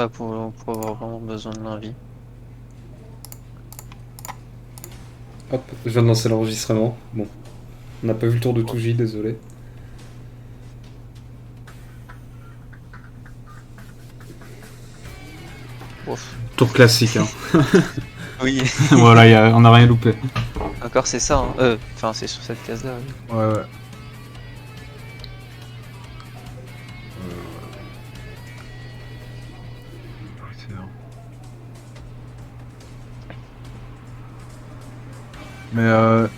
là pour avoir vraiment besoin de l'invie. Hop, je viens de lancer l'enregistrement. Bon, on n'a pas vu le tour de Touji, désolé. Ouf. Tour classique, hein. Oui. Voilà, on n'a rien loupé. Encore c'est ça, hein. Enfin c'est sur cette case-là. Oui. Ouais, ouais. Poussière. Mais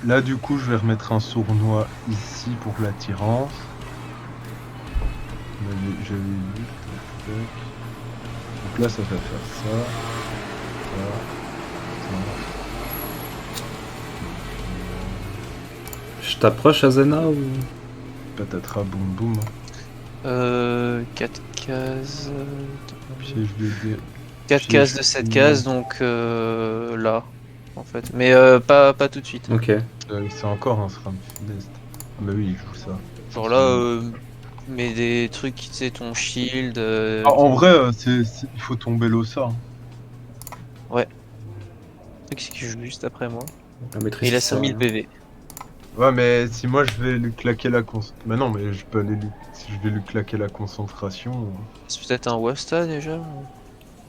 là, du coup, je vais remettre un sournois ici pour l'attirance. J'avais vu. Tac. Donc là, ça va faire ça. Ça. Je t'approche, Azena, ou... Patatras, boum boum. 4 cases. Piège de dé. 4 Piège cases de cette fou. case, donc là, en fait. Mais pas tout de suite. Ok. C'est encore un SRAM funeste. Ah bah oui, il joue ça. Genre là, mets des trucs, tu sais, ton shield. Ah, en vrai, il faut tomber l'ossa. Ouais. Le truc, c'est qu'il joue juste après moi. La Et maîtrise il a qui sert à 5000 rien. PV. Ouais, mais si moi je vais lui claquer la Mais non, mais je peux aller lui... Si je vais lui claquer la concentration, C'est peut-être un Wasta déjà?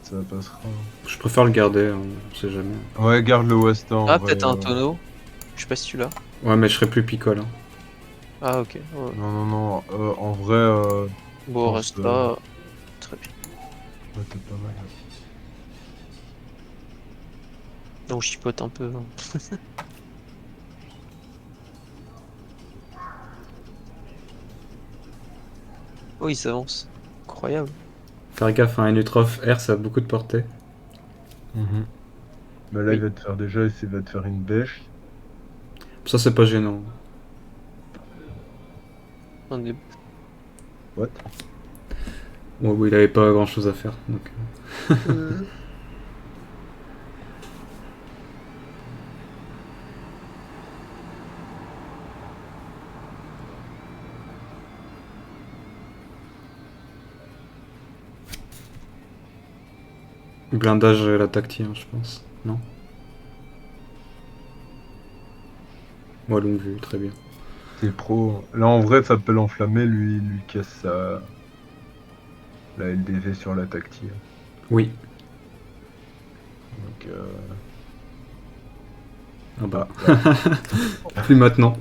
ça passera. Je préfère le garder, hein, on sait jamais. Ouais, garde le Westa en Ah, vrai. peut-être un tonneau. Je sais pas si tu l'as. Ouais, mais je serai plus picole. Hein. Ah, ok. Ouais. Non, non, non. En vrai, je Bon, pense. reste là. Très bien. Ouais, t'es pas mal. Donc, je chipote un peu. Hein. Oh, il s'avance. Incroyable. Faire gaffe, hein, un Utrof R, ça a beaucoup de portée. Mais là, Oui. il va te faire déjà, il va te faire une bêche. Ça, c'est pas gênant. On est- What? Bon, oui, il avait pas grand chose à faire. Donc... Blindage et la tactique, hein, je pense. Non? Ouais, longue vue, très bien. T'es pro. Là, en vrai, ça peut l'enflammer, lui casse la LDV sur la tactile. Oui. Donc, Ah bah. là. Plus maintenant.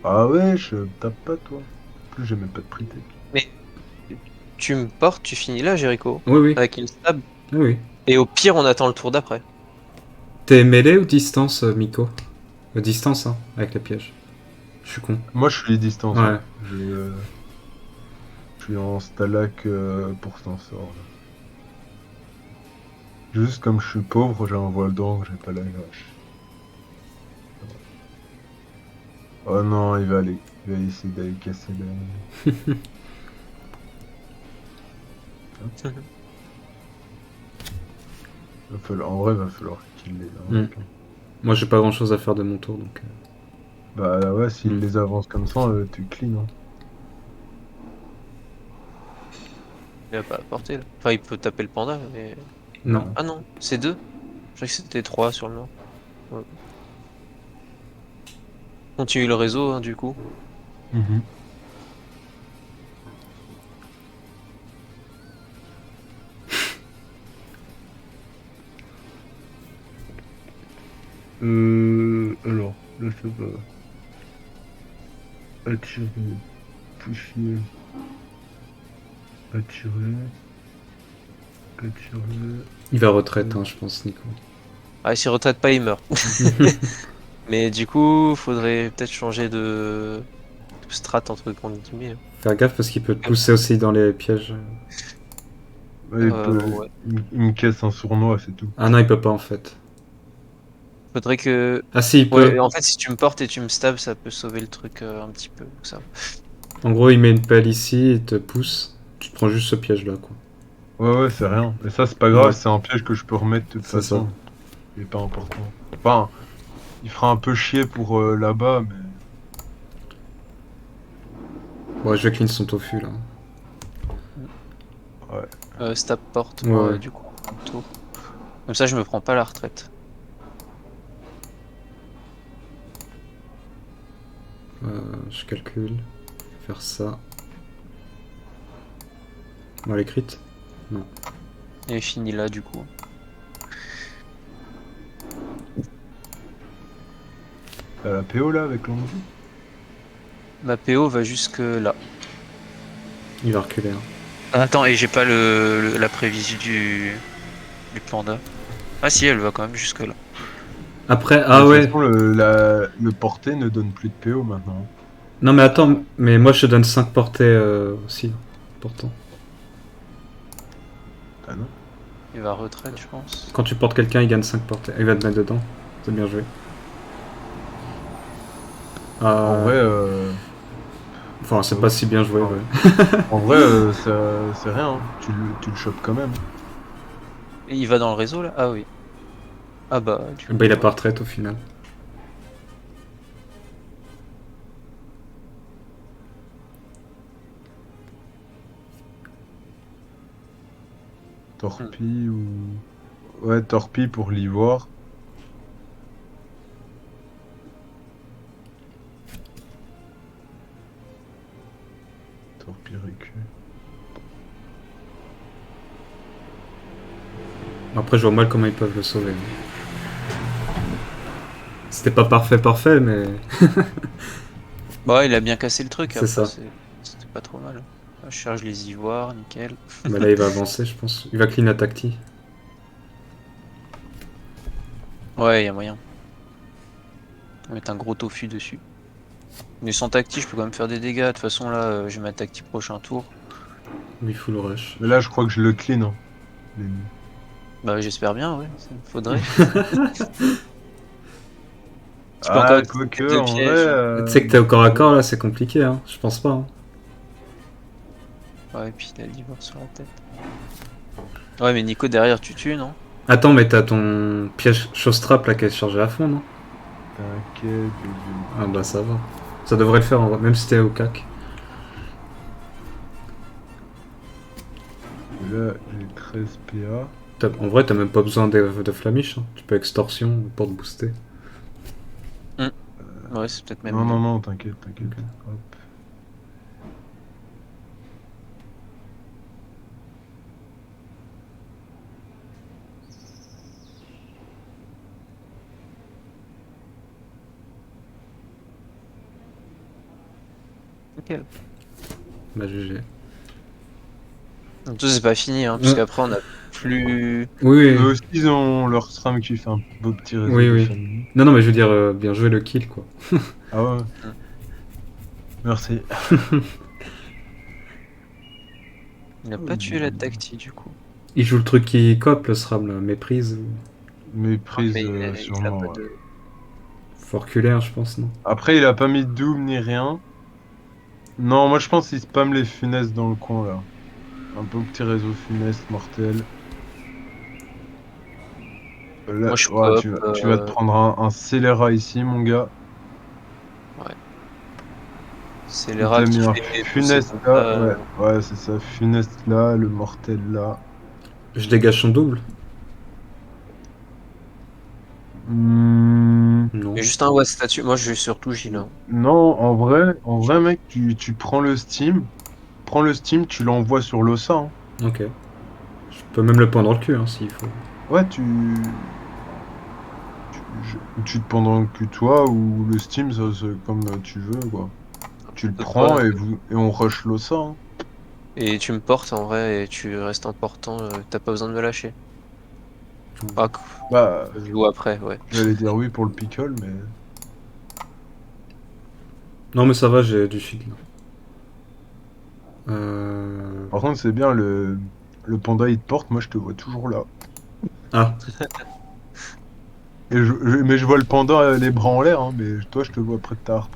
Ah ouais, je tape pas, toi. En plus, j'ai même pas de prix tech. Mais tu me portes, tu finis là, Jericho. Oui, oui. Avec une stab. Oui, oui. Et au pire, on attend le tour d'après. T'es mêlée ou distance, Miko? Distance, hein, avec les pièges. Je suis con. Moi, je suis distance. Ouais. Hein. Je suis en stalag pour s'en sort. Là. Juste comme je suis pauvre, j'ai un voile d'encre, j'ai pas la gâche. Oh non, il va essayer d'aller casser la... En vrai, va falloir qu'il les Mm. Moi, j'ai pas grand chose à faire de mon tour, donc... Bah ouais, s'il Mm. les avance comme ça, tu clean. Hein. Il va pas la porter là. Enfin, il peut taper le panda, mais. Non. Ah non, c'est deux. Je croyais que c'était trois sur le nord. Ouais. Continue le réseau, hein, du coup. Mhm. Alors, là ça va attirer, pousser, attirer, attirer. Il va retraite, hein, je pense, Nico. Ah, s'il retraite pas, il meurt. Mais du coup, faudrait peut-être changer de strat entre guillemets. Hein. Faire gaffe parce qu'il peut te pousser aussi dans les pièges. Ouais, Ouais. il me casse un sournois, c'est tout. Ah non, il peut pas, en fait. Faudrait que. Ah si, il peut. Ouais, en fait, si tu me portes et tu me stabs, ça peut sauver le truc un petit peu. Ça. En gros, il met une pelle ici et te pousse. Tu te prends juste ce piège-là, quoi. Ouais, ouais, c'est rien. Mais ça, c'est pas Ouais. grave, c'est un piège que je peux remettre de toute C'est ça. façon. Il est pas important. Enfin, il fera un peu chier pour là-bas, mais... Ouais, je vais clean son tofu, là. Ouais. Stab porte, Ouais, moi, ouais. du coup, un tour. Comme ça, je me prends pas la retraite. Je calcule. Faire ça. Bon, les crits. Non. Et fini là, du coup. T'as la PO là avec longue vue? Ma PO va jusque là. Il va reculer. Hein. Attends, et j'ai pas la prévision du panda. Ah si, elle va quand même jusque là. Après, Mais de ah toute ouais. façon, le porté ne donne plus de PO maintenant. Non, mais attends, Ah, mais moi je te donne 5 portées aussi. Pourtant. Ah non? il va retraite, je pense. Quand tu portes quelqu'un, il gagne 5 portées. Il va te mettre dedans. C'est bien joué. En vrai, Enfin, c'est pas si bien joué, en, ouais. en vrai, c'est rien. Hein. Tu le chopes quand même. Et il va dans le réseau là? Ah oui. Ah bah, du coup, Bah, il a ouais. pas retraite au final. Torpille ou... Ouais, torpille pour l'ivoire. Torpille récu. Après, je vois mal comment ils peuvent le sauver. C'était pas parfait, parfait, mais Bah, il a bien cassé le truc c'est après, ça. c'était pas trop mal. Ah, je charge les ivoires, nickel. Bah là, il va avancer, je pense. Il va clean attaque. Ouais, y a moyen. On va mettre un gros tofu dessus. Mais sans tacti, je peux quand même faire des dégâts. De toute façon, là, j'ai ma tacti prochain tour. Lui, full rush. Mais là, je crois que je le clean. Hein. l'ennemi. Bah, j'espère bien, ouais, ça me faudrait. Tu peux encore Ah, utiliser quoique, deux en vrai... pièges. Tu sais que t'es au corps à corps, là, c'est compliqué, hein. Je pense pas. Hein. Ouais, et puis il a l'ivoire sur la tête. Ouais, mais Nico, derrière, tu tues, non? Attends, mais t'as ton piège Showstrap, là, qui est chargé à fond, non? T'inquiète, Ah bah ça va. Ça devrait le faire, en vrai, même si t'es au cac. là, j'ai 13 PA. En vrai, t'as même pas besoin de flamiche. Hein. Tu peux extorsion pour te booster. Ouais, c'est peut-être même Non, mieux. non, non, t'inquiète, t'inquiète. Ok. Hop. Nickel. Bah GG. Donc, tout c'est pas fini, hein, puisqu'après, on a plus. Oui, oui. Eux aussi, ils ont leur strum qui fait un beau petit réseau Oui, de oui. famille. Non, non, mais je veux dire, bien joué le kill, quoi. Ah ouais. Mm. Merci. Il a pas tué la tacti, du coup. Il joue le truc qui cope, le SRAM, là. Méprise. Méprise, Mais il a sûrement. pas Ouais. de. Forculaire, je pense, non? Après, il a pas mis de Doom ni rien. Non, moi je pense qu'il spam les funestes dans le coin là. Un beau petit réseau funeste mortel. Là, Moi, je ouais, coop. tu vas te prendre un scélérat ici, mon gars. C'est Il les rats t'a mis qui un fait pousser funeste comme là. ça. Ouais, ouais, c'est ça. Funeste là, le mortel là. Je dégage son double? Hmm, Non. Mais juste un Watt statue. Moi, je vais surtout Gilles. Hein. non, en vrai, mec, tu prends le Steam. Prends le Steam, tu l'envoies sur l'OSA. Hein. Ok. Je peux même le prendre dans le cul, hein, s'il faut. Ouais, tu te prends dans le cul toi ou le Steam, ça, c'est comme tu veux, quoi. Tu le Peu prends près. et on rush l'OSA. Hein. Et tu me portes en vrai et tu restes important. T'as pas besoin de me lâcher. Ah, Bah, je joue après, ouais. j'allais dire oui pour le pickle, mais. Non, mais ça va, j'ai du shit, là. Par contre, c'est bien, le panda il te porte, moi je te vois toujours là. Ah, Et mais je vois le panda les bras en l'air, hein, mais toi je te vois près de ta harpe.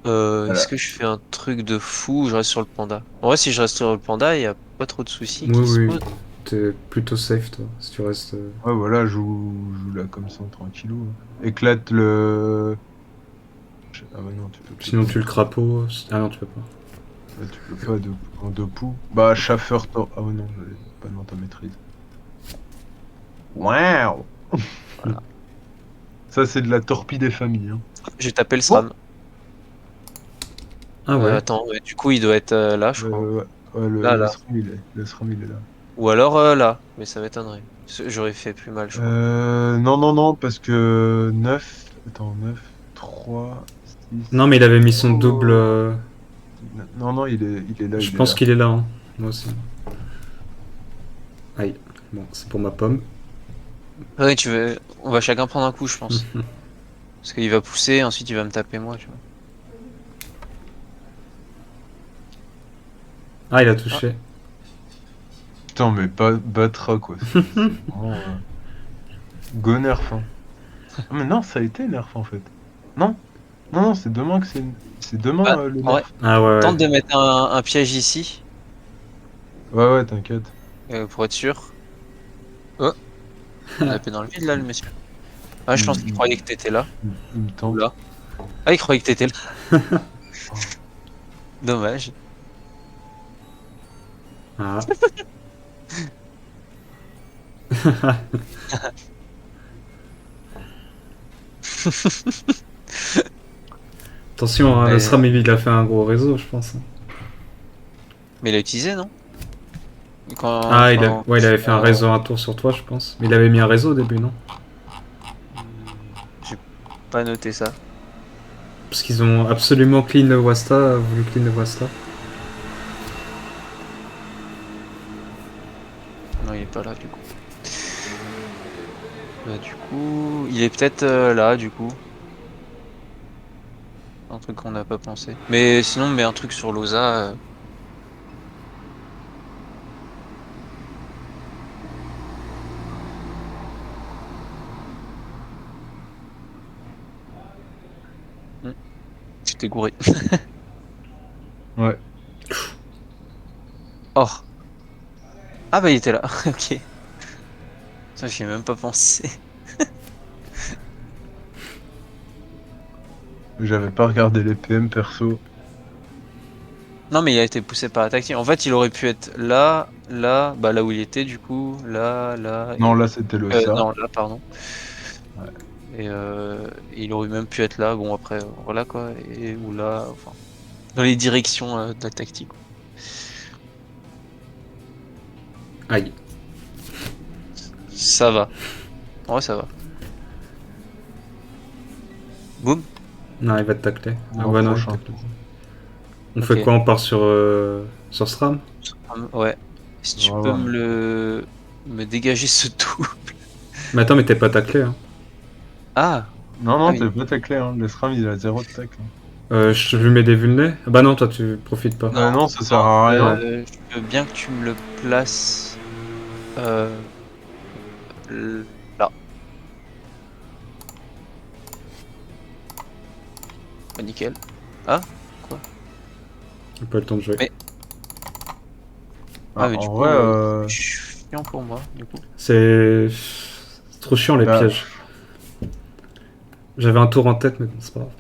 Est-ce Voilà. que je fais un truc de fou ou je reste sur le panda? En vrai, si je reste sur le panda, il y a pas trop de soucis oui, qui se oui. posent. T'es plutôt safe, toi, si tu restes... Ouais, voilà, joue là comme ça, tranquillou. Hein. Éclate le. Ah bah non, tu peux plus. Sinon, tu le crapaud... Ah non, tu peux pas. Bah, tu peux pas en deux poux. Bah, chaffeur, ah ouais, non, j'avais pas dans ta maîtrise. Waouh! Voilà. Ça, c'est de la torpille des familles. Hein. J'ai tapé le Oh! SRAM. Ah ouais. Attends, du coup, il doit être là, je crois. Ouais, ouais, Là, le là. SRAM, le SRAM, il est là. Ou alors là, mais ça m'étonnerait. J'aurais fait plus mal, je crois. Non, non, non, parce que 9. Attends, 9, 3, 6. Non, mais il avait mis son double. Oh! Non, non, il est là, Je il est pense là. qu'il est là, hein. Moi aussi. Aïe. Bon, c'est pour ma pomme. Ouais, on va chacun prendre un coup, je pense. Parce qu'il va pousser, ensuite il va me taper moi, tu vois. Ah, il a Ah, touché. Putain, mais pas Batra, quoi. C'est vraiment. Go nerf, hein. Ah, mais non, ça a été nerf, en fait. Non? Non, non, c'est demain que c'est. C'est bah, demain le en vrai, nerf. Ah ouais, ouais. tente de mettre un piège ici, Ouais, ouais, t'inquiète. pour être sûr. Oh, il a tapé dans le vide là, le monsieur. Ah, je Il, pense qu'il il- croyait que t'étais là. il me Ou tente. là. Ah, il croyait que t'étais là. Dommage. Ah. Attention, hein, le Mais, SRAM, il a fait un gros réseau, je pense. Hein. mais il a utilisé, non? Ah, Quand... ouais, il avait fait un réseau un tour sur toi, je pense. Mais il avait mis un réseau au début, non? J'ai pas noté ça. Parce qu'ils ont absolument clean le Wasta, voulu clean le Wasta. Non, il est pas là, du coup. Bah, du coup, il est peut-être là, du coup. Un truc qu'on n'a pas pensé. Mais sinon, mais un truc sur l'OSA. Hmm, tu t'es gouré. Ouais. Oh! Ah bah il était là, ok. Ça, j'y ai même pas pensé. J'avais pas regardé les PM perso. Non mais il a été poussé par la tactique. En fait, il aurait pu être là, là, bah là où il était du coup, là, là, Non, et... là, c'était le ça. non, là, pardon. Ouais. Et il aurait même pu être là, bon après, voilà quoi, ou là, enfin, dans les directions de la tactique. Aïe. Ça va. Ouais, ça va. Boum. Non, il va te tacler. Ah Non, ouais, non, il te prochain tacle. tour. On fait Ok. quoi? On part sur SRAM? Ouais. Si On tu va peux voir. me dégager ce tout. Mais attends, mais t'es pas taclé, hein. Ah! Non, Ah non, oui. t'es pas taclé, hein. Le SRAM, il a 0 de tac. Hein. Je lui mets des vulnés. Ah bah non, toi, tu profites pas. Non, Non, ça sert non, à rien. je veux bien que tu me le places euh, là. Ah, nickel. Ah, quoi? J'ai pas eu le temps de jouer. Mais, Ah, mais du en coup, vrai, c'est chiant pour moi, du coup. C'est trop chiant les bah, pièges. J'avais un tour en tête, mais bon, c'est pas grave.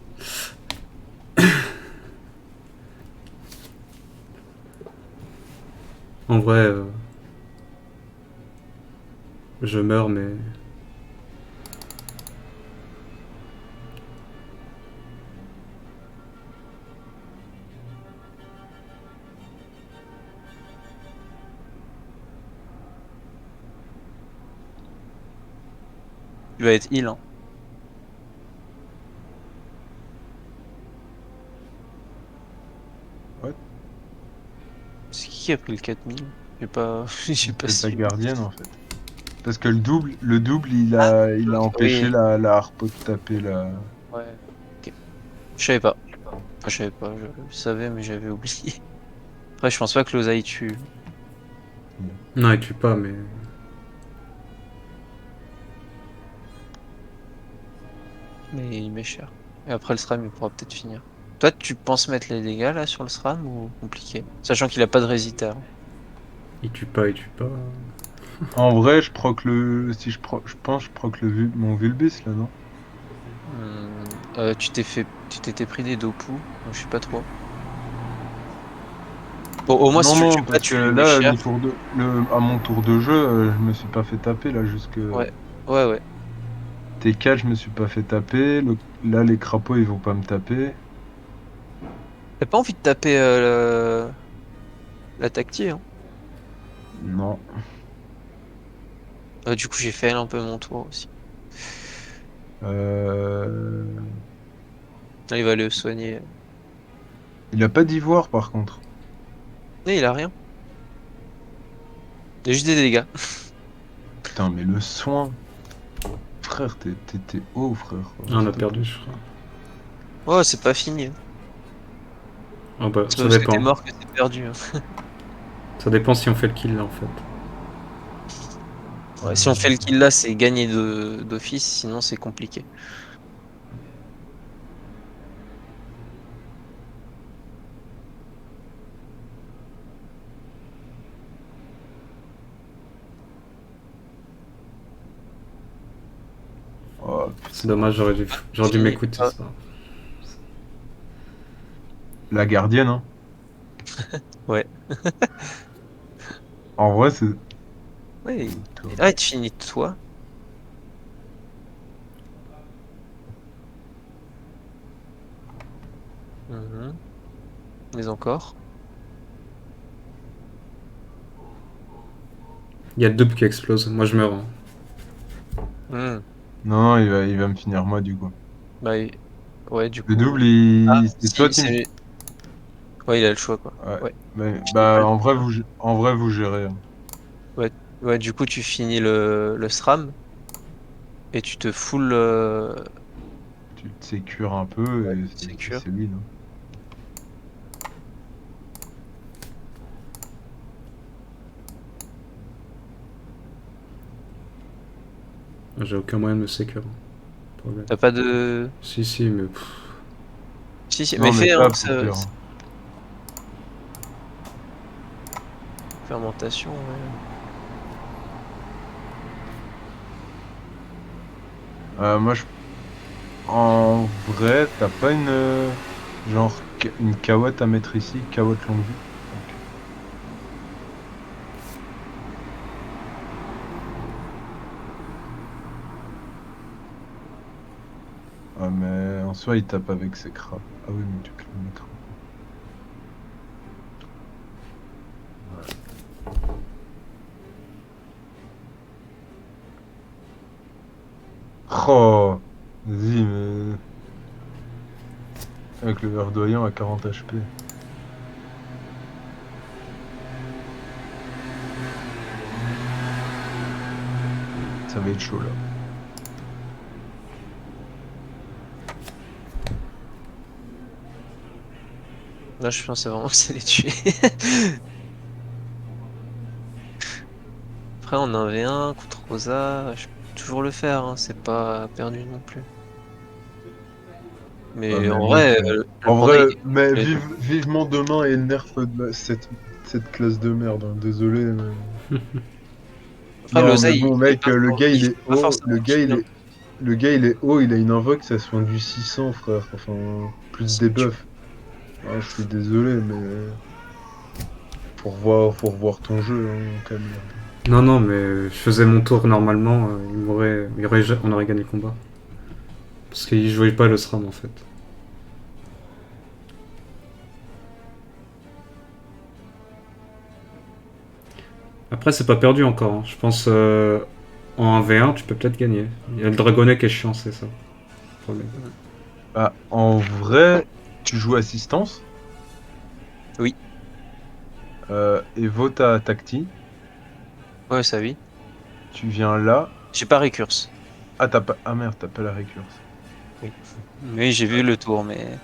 En vrai, je meurs, mais. Tu vas être heal, hein. ouais, C'est qui a pris le 4000? J'ai pas, j'ai pas c'est ta su. gardienne, en fait. Parce que le double, Ah, il a empêché oui, la harpo de taper la. ouais. Ok. Je savais pas. Enfin, je savais pas, je savais, mais j'avais oublié. Après, je pense pas que l'oseille tue. Non, il tue pas, mais. Mais il met cher. Et après le SRAM, il pourra peut-être finir. Toi, tu penses mettre les dégâts là sur le SRAM ou compliqué? Sachant qu'il a pas de résisteur. Il tue pas, il tue pas. En vrai, je proc le. Si je pense, je proc mon Vulbis, là, non? Tu t'étais pris des dopous, donc je sais pas trop. Bon, au moins, si Non, tu le non, tues pas, parce que tu lui mets là, cher. à mon tour de jeu, je me suis pas fait taper là jusque. Ouais, ouais. T4, je me suis pas fait taper. Là, les crapauds, ils vont pas me taper. T'as pas envie de taper la tactique, hein? Non. Du coup, j'ai fait un peu mon tour aussi. Euh... Là, il va le soigner. Il a pas d'ivoire par contre. Mais il a rien. Il a juste des dégâts. Putain, mais le soin. Frère, t'es haut, frère. Ah, on S'il a te plaît. perdu, je crois. Oh, c'est pas fini, hein. Ah bah, C'est pas ça parce que t'es dépend. mort que c'est perdu, hein. Ça dépend si on fait le kill là en fait. Ouais, si on fait le kill là, c'est gagner d'office, sinon c'est compliqué. Oh, C'est dommage, j'aurais dû Fini. m'écouter Ah, ça. la gardienne, hein. ouais. En vrai, c'est. Ouais. Ah, tu finis toi. Mhm. Mais encore. Il y a le double qui explose, moi je meurs. Hein. Hmm. Non, non, il va me finir moi du coup. Bah, ouais, du Le coup. double, Ah, c'est toi, si, Tim. c'est. Ouais, il a le choix, quoi. Ouais. Ouais. Finis pas Bah, le- en vrai, vous gérez, hein. Ouais, ouais, du coup, tu finis le SRAM et tu te full. Tu te sécures un peu Ouais, et sécure. c'est win, hein. J'ai aucun moyen de me sécure. Problème. T'as pas de. Si, si, mais. Si, si, mais Non, mais fais, hein, tape au pire, hein. fermentation, ouais. Moi, en vrai, t'as pas genre une cawotte à mettre ici, cawotte longue vue. Ok. Ah, mais en soi, il tape avec ses crabes. Ah oui, mais tu peux le mettre. Oh, vas-y, mais avec le verdoyant à 40 HP. Ça va être chaud là. Là, je pensais vraiment que c'est les tuer. Après, on en avait un contre Rosa. Je peux toujours le faire, hein, c'est pas perdu non plus. Ah, Mais mais en mec, vrai, le en panda, vrai, il mais est. vivement demain et le nerf de cette classe de merde, hein. Désolé, mais. Après, Non, mais l'oseille, bon, il est mec, pas le fort. gars Il il fait est pas haut, forcément kill, hein. le gars il est haut, il a une invoque, ça soigne du 600, frère. Enfin, plus des buffs. Ah, je suis désolé, mais faut revoir ton jeu, hein, quand même. Non, non, mais je faisais mon tour normalement, on aurait gagné le combat. Parce qu'il jouait pas le SRAM en fait. Après, c'est pas perdu encore. Hein. Je pense en 1v1, tu peux peut-être gagner. Il y a le dragonnet qui est chiant, c'est ça. Le problème. Mm. Ah, en vrai, tu joues assistance Oui, et Vota Tacti. ouais, ça oui. Tu viens là. J'ai pas récurse. Ah, t'as pas. Ah merde, t'as pas la récurse. Oui. Oui, j'ai vu le tour, mais.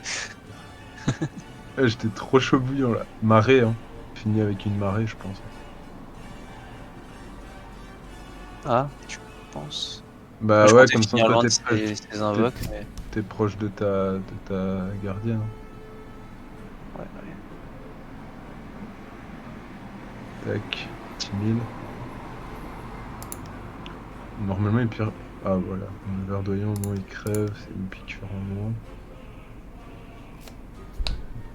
J'étais trop chaud bouillant là. Marée, hein. Fini avec une marée, je pense. Ah, tu penses? Moi, Bah je ouais, comptais comme ça, finir toi, loin de ces t'es- invoques, mais. t'es proche de ta gardienne, hein. Ouais, ouais. Tac, 10 000. Normalement, il pire. Ah voilà, le verdoyant au moins il crève, c'est une piqûre en moins.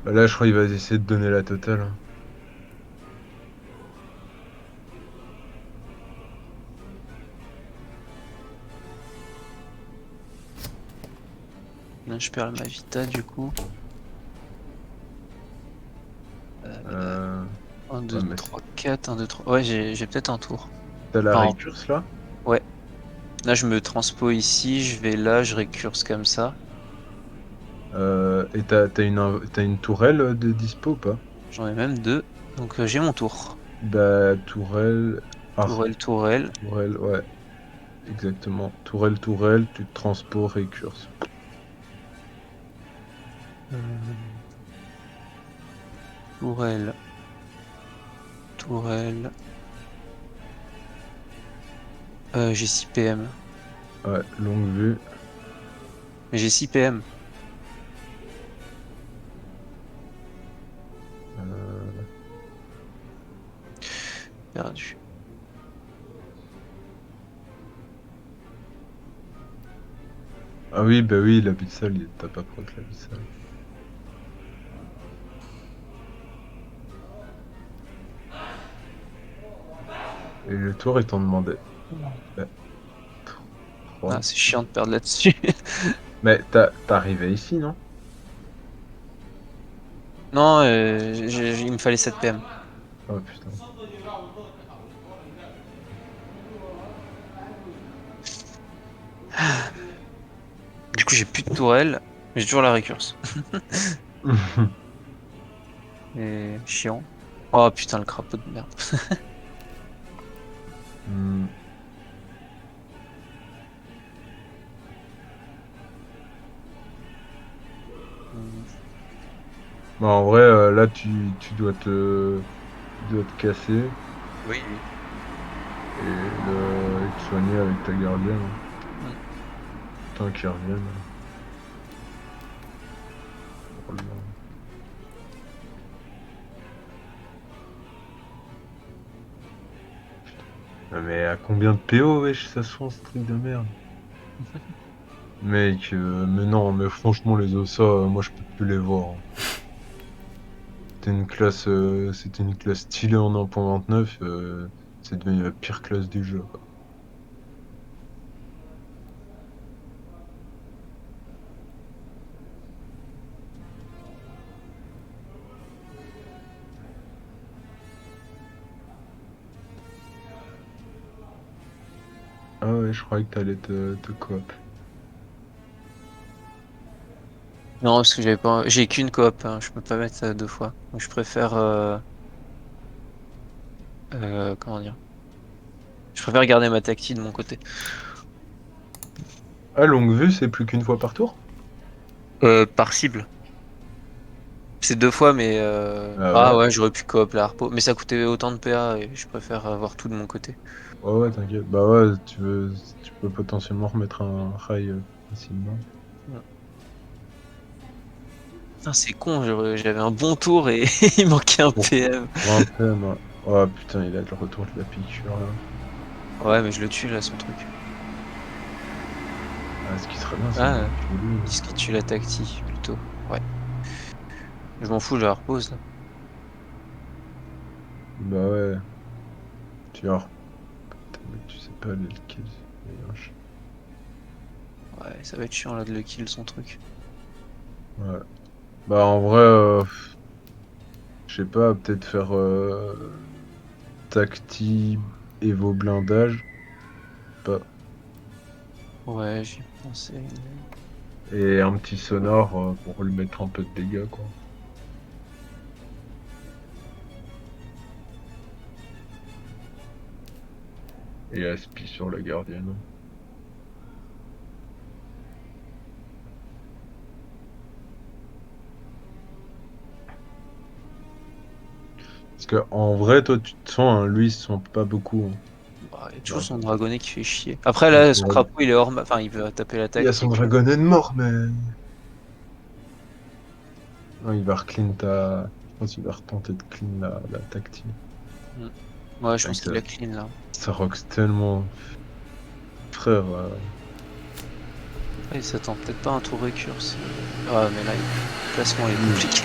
Bah là, je crois qu'il va essayer de donner la totale, hein. Là, je perds ma vita du coup. Euh... 1, 2, Ouais, mais 3, 4, 1, 2, 3. Ouais, j'ai peut-être un tour. t'as la Enfin, récurse là? ouais. Là, je me transpo ici, je vais là, je récurse comme ça. Et t'as une tourelle de dispo ou pas? J'en ai même 2. Donc, j'ai mon tour. Bah, tourelle. Ah, Tourelle, tourelle. tourelle, ouais, exactement. Tourelle, tourelle, tu te transpo, récurse. Tourelle. Tourelle. J'ai 6 PM. Ouais, longue vue. Mais j'ai 6 PM. Euh, Perdu. Ah oui, bah oui, l'abyssal, t'as pas proc l'abyssal. Et le tour, il t'en demandait. Ouais, Ah, 3. c'est chiant de perdre là-dessus. Mais t'arrivais ici, non? Non, il me fallait 7 PM. Oh putain. Du coup, j'ai plus de tourelle. Mais j'ai toujours la récurse. Et chiant. Oh putain, le crapaud de merde. Hmm. Bah, en vrai, là, tu dois te casser Oui, oui. et te soigner avec ta gardienne, hein. Mm. Tant qu'ils reviennent. Oh là. Ah, mais à combien de PO, wesh, ça se ce truc de merde? Mec, mais non, mais franchement, les OSA, moi, je peux plus les voir, hein. C'était une classe stylée en 1.29, c'est devenu la pire classe du jeu, quoi. Ah ouais, je croyais que t'allais te coop. Non, parce que j'avais pas, j'ai qu'une coop, hein. Je peux pas mettre 2 fois. Donc je préfère, comment dire? Je préfère garder ma tactique de mon côté. Ah, longue vue, c'est plus qu'une fois par tour? Par cible. C'est 2 fois, mais Ah ah ouais? ouais, j'aurais pu coop la harpo, mais ça coûtait autant de PA et je préfère avoir tout de mon côté. Ouais, ouais, t'inquiète. Bah ouais, tu peux potentiellement remettre un rail facilement. Ouais. Putain, c'est con, j'avais un bon tour et il manquait un Pour PM. 20 PM, ouais. Oh putain, il a le retour de la piqûre là. Ouais, mais je le tue là, son truc. Ah, ce qui serait bien, c'est de le Ah, tuer lui. dis qui tue la tactique plutôt. Ouais. Je m'en fous, je la repose là. Bah ouais, tu vois. Putain, mais tu sais pas lequel. Ouais, ça va être chiant là de le kill son truc. Ouais. Bah en vrai, je sais pas, peut-être faire Tacti et vos blindages. Pas. Ouais, j'y pensais. Et un petit sonore pour lui mettre un peu de dégâts, quoi. Et aspi sur la gardienne. Parce que en vrai, toi, tu te sens, hein, lui, il se sent pas beaucoup, hein. Bah, il y a toujours Genre, son dragonnet qui fait chier. Après il y a là, son son dra- crapaud il est hors enfin il veut taper la il y a son tactique. dragonnet de mort, mais. Non, il va reclean ta. Je pense qu'il va retenter de clean la tactique. Mm. Ouais, je Avec pense qu'il a clean là. ça rox tellement. Frère, Ah, il s'attend peut-être pas à un tour récurse. Ah, mais là, le placement est oui. compliqué.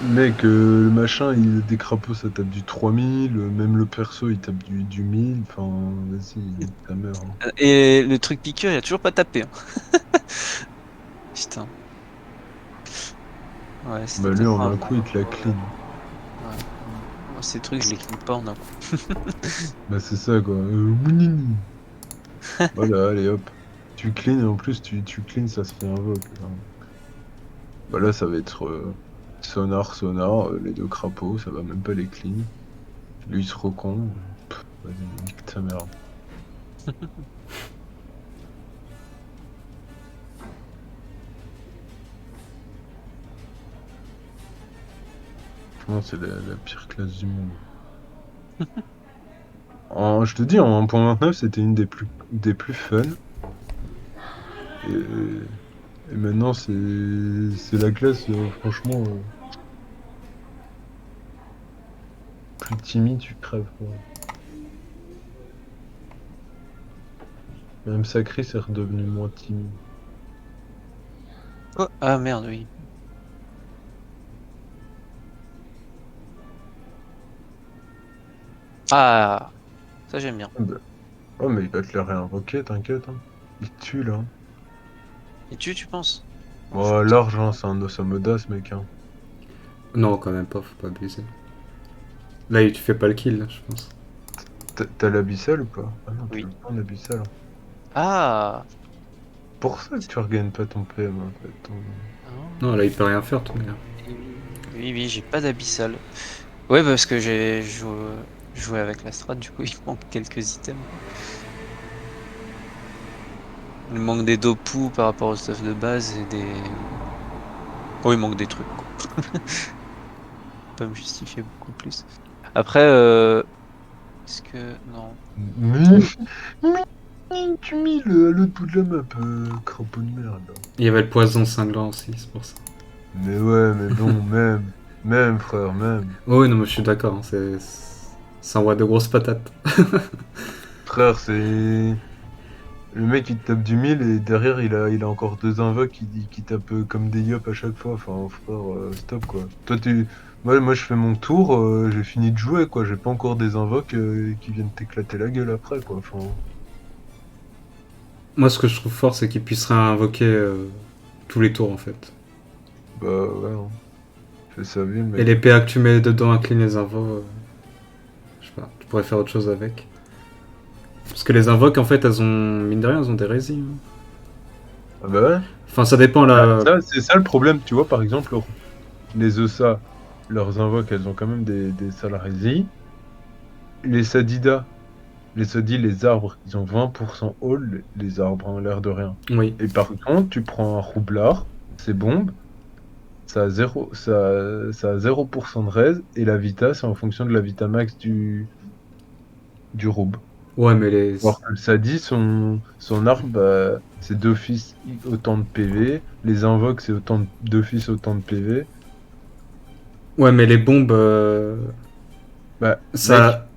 Mec, le machin, des crapauds, ça tape du 3000, même le perso, il tape du 1000. Enfin, vas-y, ta mère, hein. Et le truc piqueur, il a toujours pas tapé, hein. putain. Ouais, c'était Bah lui en tellement un coup il te la clean. Moi, ces trucs, je les clique pas en un coup. Bah c'est ça quoi. Mounini. Voilà, allez hop. Tu clean et en plus tu clean, ça se fait invoque. Hein. Bah là ça va être sonar, les deux crapauds, ça va même pas les clean. Lui il se recon. Vas-y, nique ta mère. Franchement, c'est la pire classe du monde. Je te dis, en 1.29, c'était une des plus fun. Et maintenant, c'est la classe, franchement, plus timide, tu crèves, quoi. Même Sacré, c'est redevenu moins timide. Oh, ah merde, oui. Ah, ça j'aime bien. Ah bah, oh, mais il va te les réinvoquer, t'inquiète. Hein. Il te tue, là. Et tu penses? Oh, je Oh, pense. large, hein, c'est un os à modasse, mec. Hein. Non, quand même pas, faut pas abuser. Là, tu fais pas le kill, là, je pense. T'as l'abyssal ou pas? Ah non, tu Oui. veux pas l'abyssal. Hein. Ah, Pour ça que tu regagnes pas ton PM, en fait. ah. Non, là, il peut rien faire, ton gars. Oui, oui, j'ai pas d'abyssal. Ouais, parce que j'ai joué avec la strat, du coup, il manque quelques items. Il manque des dopous par rapport au stuff de base et des. Oh, il manque des trucs, quoi. Pas me justifier beaucoup plus. Après, est-ce que. Non. Mais, tu mis l'autre bout de la map, crapaud de merde, là. Il y avait le poison cinglant aussi, c'est pour ça. Mais ouais, mais bon, même frère, même. Oh, oui, non, mais je suis d'accord, hein, c'est un roi de grosses patates. Frère, c'est... Le mec, il te tape du 1000 et derrière, il a encore deux invoques qui tapent comme des yops à chaque fois. Enfin, frère, stop, quoi. Toi, moi, je fais mon tour, j'ai fini de jouer, quoi. J'ai pas encore des invoques qui viennent t'éclater la gueule après, quoi. Enfin, Moi, ce que je trouve fort, c'est qu'il puisse réinvoquer tous les tours, en fait. bah ouais, hein. Fais sa vie, le Et mec. les PA que tu mets dedans, incline les invos, je sais pas, tu pourrais faire autre chose avec. Parce que les invoques, en fait, elles ont, mine de rien, elles ont des résils. Hein. Ah bah ouais. Enfin, ça dépend Bah, là. c'est ça le problème, tu vois, par exemple, les Ossa, leurs invoques, elles ont quand même des salariés. Les Sadida, les Sadi, les arbres, ils ont 20% all, les arbres, hein, l'air de rien. Oui. Et par contre, tu prends un roublard, c'est bombe, ça a 0% de raise, et la vita, c'est en fonction de la vita max du roub. Ouais, mais les. Alors que le Sadi, son arbre, bah, c'est d'office autant de PV, les invoques, c'est d'office autant de PV. Ouais, mais les bombes. Bah, mec, Ça.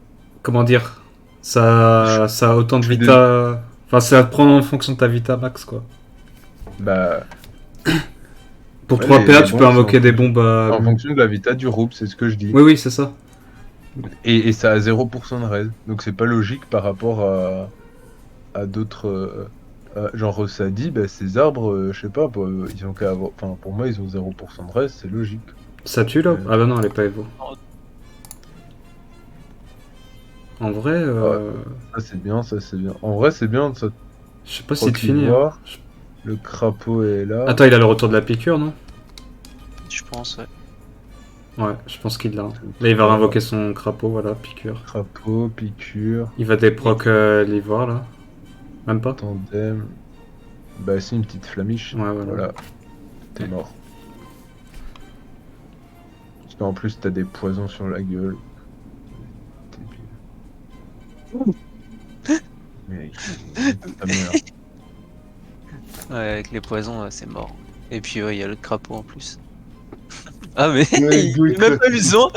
Comment dire je ça a autant de je suis déjà... vita. Enfin, c'est à prendre en fonction de ta vita max, quoi. Bah, Pour ouais, 3 PA, les tu peux bombes, invoquer des bombes c'est à. en fonction de la vita du roub, c'est ce que je dis. Oui, oui, c'est ça. Et ça a 0% de raise. Donc c'est pas logique par rapport à d'autres... genre Sadi, bah, ces arbres, je sais pas, bah, ils ont qu'à avoir... Enfin, pour moi, ils ont 0% de raise, c'est logique. Ça tue là. Euh, Ah bah non, elle est pas Evo. En vrai, ah, ça c'est bien, ça c'est bien. En vrai, c'est bien, ça. je sais pas si te finit. Hein. Proquivoire, le crapaud est là. Attends, il a le retour de la piqûre, non? Je pense, ouais. Ouais, je pense qu'il l'a. Là, il va réinvoquer son crapaud, voilà, piqûre. Crapaud, piqûre, Il va déproc l'ivoire, là. Même pas? tandem. Bah, si, une petite flamiche. Ouais, voilà. Voilà, t'es mort. Parce qu'en plus, t'as des poisons sur la gueule. Débile. Mec, ta mère. Ouais, avec les poisons, c'est mort. Et puis, ouais, il y a le crapaud en plus. Ah, mais Ouais, il go est même pas éclaté. besoin.